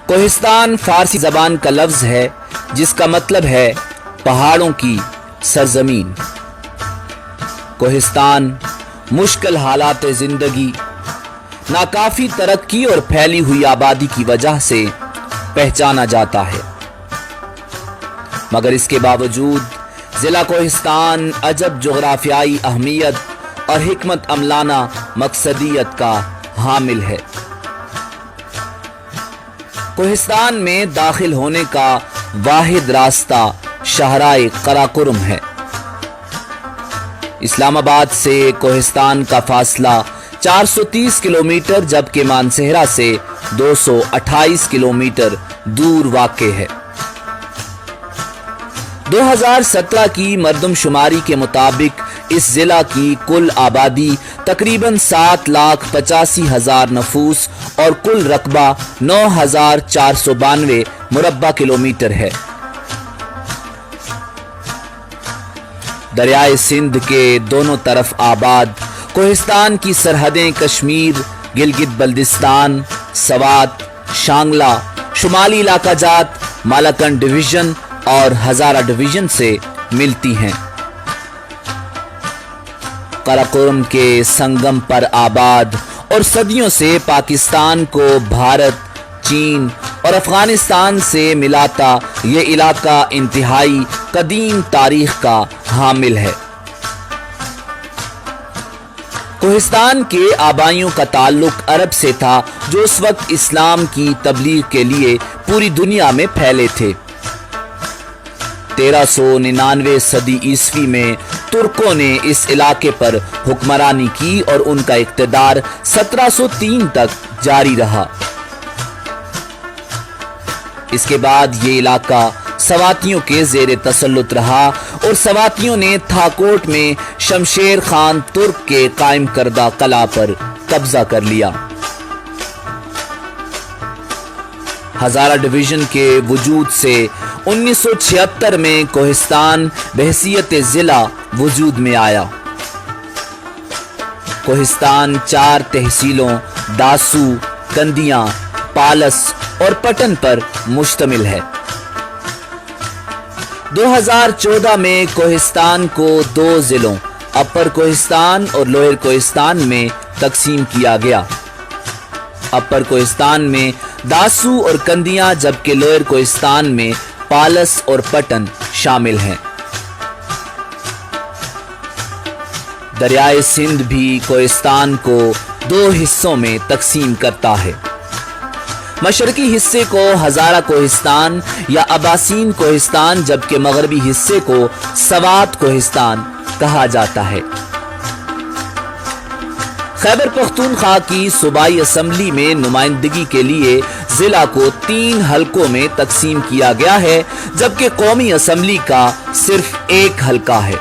کوہستان فارسی زبان کا لفظ ہے جس کا مطلب ہے پہاڑوں کی سرزمین۔ کوہستان مشکل حالات زندگی، ناکافی ترقی اور پھیلی ہوئی آبادی کی وجہ سے پہچانا جاتا ہے، مگر اس کے باوجود ضلع کوہستان عجب جغرافیائی اہمیت اور حکمت عملانہ مقصدیت کا حامل ہے۔ کوہستان میں داخل ہونے کا واحد راستہ شاہراہ قراقرم ہے۔ اسلام آباد سے کوہستان کا فاصلہ 430 کلومیٹر جبکہ مانسہرہ سے 228 کلومیٹر دور واقع ہے۔ 2017 کی مردم شماری کے مطابق اس ضلع کی کل آبادی تقریباً 7,85,000 نفوس اور کل رقبہ 9,492 مربع کلومیٹر ہے۔ دریائے سندھ کے دونوں طرف آباد کوہستان کی سرحدیں کشمیر، گلگت بلتستان، سوات، شانگلہ، شمالی علاقہ جات، مالاکنڈ ڈویژن اور ہزارہ ڈویژن سے ملتی ہیں۔ قراقرم کے سنگم پر آباد اور صدیوں سے پاکستان کو بھارت، چین اور افغانستان سے ملاتا یہ علاقہ انتہائی قدیم تاریخ کا حامل ہے۔ کوہستان کے آبائیوں کا تعلق عرب سے تھا جو اس وقت اسلام کی تبلیغ کے لیے پوری دنیا میں پھیلے تھے۔ 1399 صدی عیسوی میں ترکوں نے اس علاقے پر حکمرانی کی اور ان کا اقتدار 1703 تک جاری رہا۔ اس کے بعد یہ علاقہ سواتیوں کے زیر تسلط رہا اور سواتیوں نے تھاکوٹ میں شمشیر خان ترک کے قائم کردہ قلعہ پر قبضہ کر لیا۔ ہزارہ ڈویژن کے وجود سے 1976 میں کوہستان بحیثیت ضلع وجود میں آیا۔ کوہستان 4 تحصیلوں داسو، کندیاں، پالس اور پٹن پر مشتمل ہے۔ 2014 میں کوہستان کو 2 ضلعوں اپر کوہستان اور لوئر کوہستان میں تقسیم کیا گیا۔ اپر کوہستان میں داسو اور کندیاں جبکہ لوئر کوہستان میں پالس اور پٹن شامل ہیں۔ دریائے سندھ بھی کوہستان کو 2 حصوں میں تقسیم کرتا ہے۔ مشرقی حصے کو ہزارہ کوہستان یا اباسین کوہستان جبکہ مغربی حصے کو سوات کوہستان کہا جاتا ہے۔ خیبر پختونخوا کی صوبائی اسمبلی میں نمائندگی کے لیے ضلع کو 3 حلقوں میں تقسیم کیا گیا ہے جبکہ قومی اسمبلی کا صرف 1 حلقہ ہے۔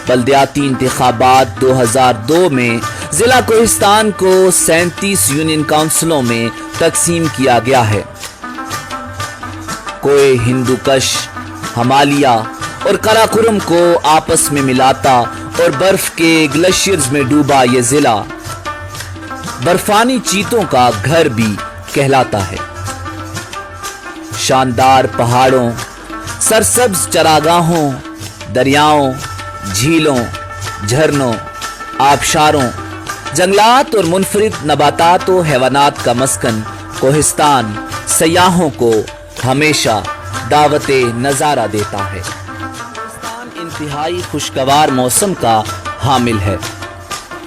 بلدیاتی انتخابات 2002 میں ضلع کوہستان کو 37 یونین کونسلوں میں تقسیم کیا گیا ہے۔ کوہ ہندوکش، ہمالیہ اور قراقرم کو آپس میں ملاتا اور برف کے گلیشیئرز میں ڈوبا یہ ضلع برفانی چیتوں کا گھر بھی کہلاتا ہے۔ شاندار پہاڑوں، سرسبز چراگاہوں، دریاؤں، جھیلوں، جھرنوں، آبشاروں، جنگلات اور منفرد نباتات و حیوانات کا مسکن کوہستان سیاحوں کو ہمیشہ دعوت نظارہ دیتا ہے۔ کوہستان انتہائی خوشگوار موسم کا حامل ہے۔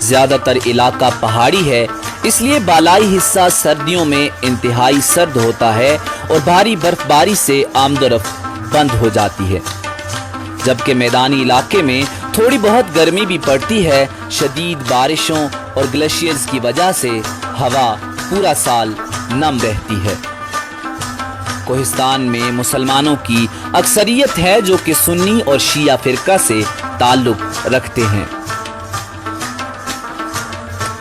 زیادہ تر علاقہ پہاڑی ہے، اس لیے بالائی حصہ سردیوں میں انتہائی سرد ہوتا ہے اور بھاری برف باری سے آمد و رفت بند ہو جاتی ہے، جبکہ میدانی علاقے میں تھوڑی بہت گرمی بھی پڑتی ہے۔ شدید بارشوں اور گلیشیئرز کی وجہ سے ہوا پورا سال نم رہتی ہے۔ کوہستان میں مسلمانوں کی اکثریت ہے جو کہ سنی اور شیعہ فرقہ سے تعلق رکھتے ہیں۔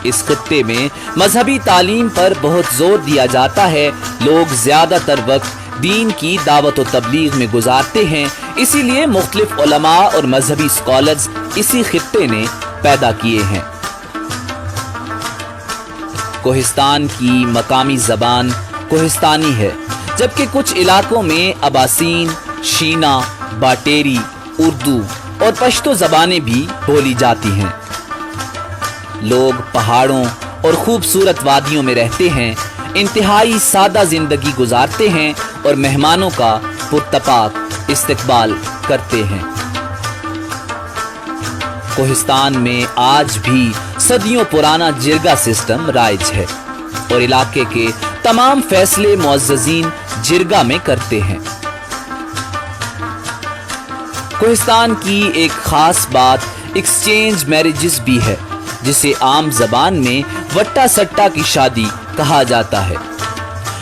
اس خطے میں مذہبی تعلیم پر بہت زور دیا جاتا ہے۔ لوگ زیادہ تر وقت دین کی دعوت و تبلیغ میں گزارتے ہیں، اسی لیے مختلف علماء اور مذہبی اسکالرز اسی خطے نے پیدا کیے ہیں۔ کوہستان کی مقامی زبان کوہستانی ہے، جبکہ کچھ علاقوں میں اباسین، شینا، باٹیری، اردو اور پشتو زبانیں بھی بولی جاتی ہیں۔ لوگ پہاڑوں اور خوبصورت وادیوں میں رہتے ہیں، انتہائی سادہ زندگی گزارتے ہیں اور مہمانوں کا پرتپاک استقبال کرتے ہیں۔ کوہستان میں آج بھی صدیوں پرانا جرگہ سسٹم رائج ہے اور علاقے کے تمام فیصلے معززین جرگہ میں کرتے ہیں۔ کوہستان کی ایک خاص بات ایکسچینج میرجز بھی ہے، جسے عام زبان میں وٹا سٹا کی شادی کہا جاتا ہے،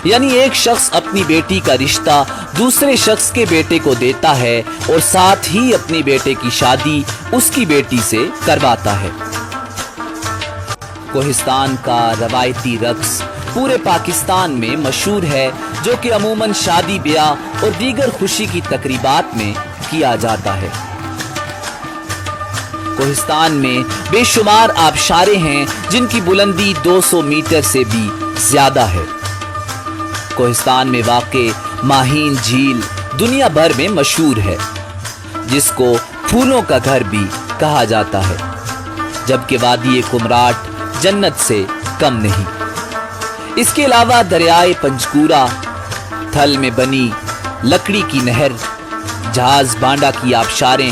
یعنی ایک شخص اپنی بیٹی کا رشتہ دوسرے شخص کے بیٹے کو دیتا ہے اور ساتھ ہی اپنی بیٹے کی شادی اس کی بیٹی سے کرواتا ہے۔ کوہستان کا روایتی رقص پورے پاکستان میں مشہور ہے، جو کہ عموماً شادی بیاہ اور دیگر خوشی کی تقریبات میں کیا جاتا ہے۔ کوہستان میں بے شمار آبشاریں ہیں جن کی بلندی 200 میٹر سے بھی زیادہ ہے۔ کوہستان میں واقع ماہین جھیل دنیا بھر میں مشہور ہے، جس کو پھولوں کا گھر بھی کہا جاتا ہے، جبکہ وادی کمراٹ جنت سے کم نہیں۔ اس کے علاوہ دریائے پنجکورہ، تھل میں بنی لکڑی کی نہر، جہاز بانڈا کی آبشاریں،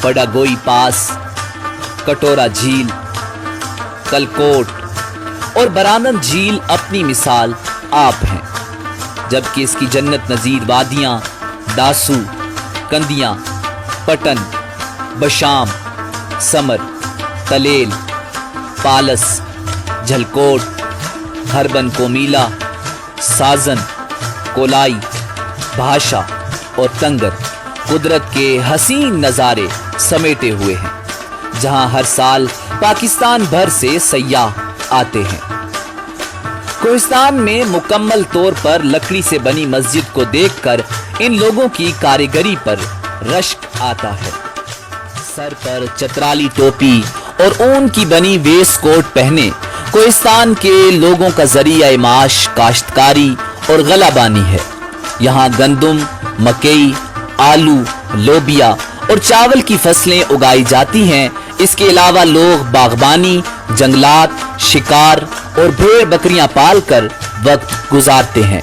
پڈاگوئی پاس، کٹورا جھیل، کلکوٹ اور برانن جھیل اپنی مثال آپ ہیں، جبکہ اس کی جنت نظیر وادیاں داسو، کندیاں، پٹن، بشام، سمر، تلیل، پالس، جھلکوٹ، ہربن کومیلا، سازن، کولائی، بھاشا اور تنگر قدرت کے حسین نظارے سمیٹے ہوئے ہیں، جہاں ہر سال پاکستان بھر سے سیاح آتے ہیں۔ کوہستان میں مکمل طور پر لکڑی سے بنی مسجد کو دیکھ کر ان لوگوں کی کاریگری پر رشک آتا ہے۔ سر پر چترالی ٹوپی اور اون کی بنی ویس کوٹ پہنے کوہستان کے لوگوں کا ذریعہ معاش کاشتکاری اور غلہ بانی ہے۔ یہاں گندم، مکئی، آلو، لوبیا اور چاول کی فصلیں اگائی جاتی ہیں۔ اس کے علاوہ لوگ باغبانی، جنگلات، شکار اور بھیڑ بکریاں پال کر وقت گزارتے ہیں۔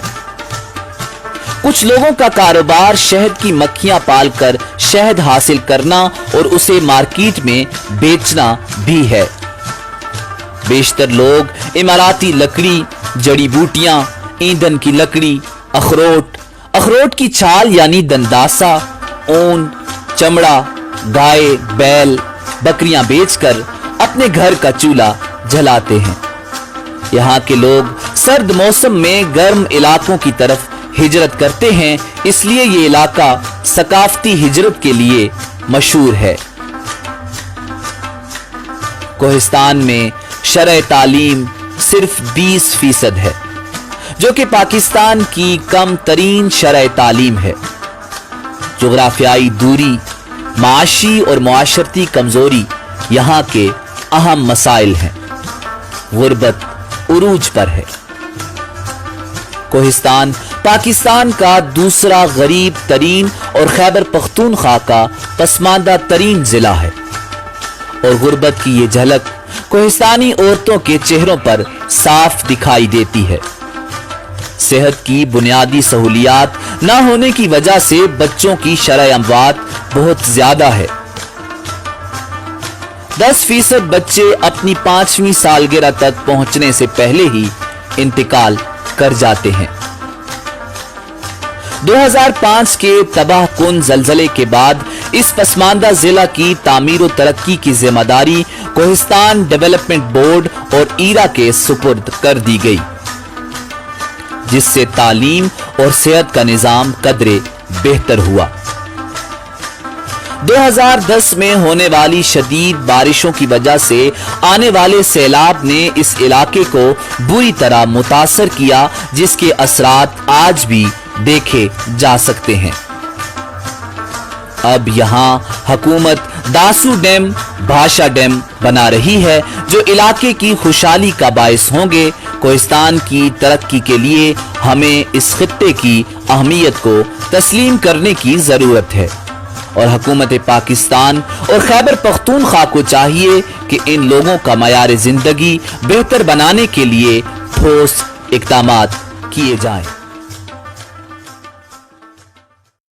کچھ لوگوں کا کاروبار شہد کی مکھیاں پال کر شہد حاصل کرنا اور اسے مارکیٹ میں بیچنا بھی ہے۔ بیشتر لوگ اماراتی لکڑی، جڑی بوٹیاں، ایندھن کی لکڑی، اخروٹ کی چھال یعنی دنداسا، اون، چمڑا، گائے، بیل، بکریاں بیچ کر اپنے گھر کا چولہا جلاتے ہیں۔ یہاں کے لوگ سرد موسم میں گرم علاقوں کی طرف ہجرت کرتے ہیں، اس لیے یہ علاقہ ثقافتی ہجرت کے لیے مشہور ہے۔ کوہستان میں شرح تعلیم صرف 20% ہے، جو کہ پاکستان کی کم ترین شرح تعلیم ہے۔ جغرافیائی دوری، معاشی اور معاشرتی کمزوری یہاں کے اہم مسائل ہیں۔ غربت عروج پر ہے۔ کوہستان پاکستان کا دوسرا غریب ترین اور خیبر پختونخوا کا پسماندہ ترین ضلع ہے، اور غربت کی یہ جھلک کوہستانی عورتوں کے چہروں پر صاف دکھائی دیتی ہے۔ صحت کی بنیادی سہولیات نہ ہونے کی وجہ سے بچوں کی شرح اموات بہت زیادہ ہے۔ 10% بچے اپنی 5ویں سالگرہ تک پہنچنے سے پہلے ہی انتقال کر جاتے ہیں۔ 2005 کے تباہ کن زلزلے کے بعد اس پسماندہ ضلع کی تعمیر و ترقی کی ذمہ داری کوہستان ڈیولپمنٹ بورڈ اور ایرا کے سپرد کر دی گئی، جس سے تعلیم اور صحت کا نظام قدرے بہتر ہوا۔ 2010 میں ہونے والی شدید بارشوں کی وجہ سے آنے والے سیلاب نے اس علاقے کو بری طرح متاثر کیا، جس کے اثرات آج بھی دیکھے جا سکتے ہیں۔ اب یہاں حکومت داسو ڈیم، بھاشا ڈیم بنا رہی ہے، جو علاقے کی خوشحالی کا باعث ہوں گے۔ کوہستان کی ترقی کے لیے ہمیں اس خطے کی اہمیت کو تسلیم کرنے کی ضرورت ہے اور حکومت پاکستان اور خیبر پختونخوا کو چاہیے کہ ان لوگوں کا معیار زندگی بہتر بنانے کے لیے ٹھوس اقدامات کیے جائیں۔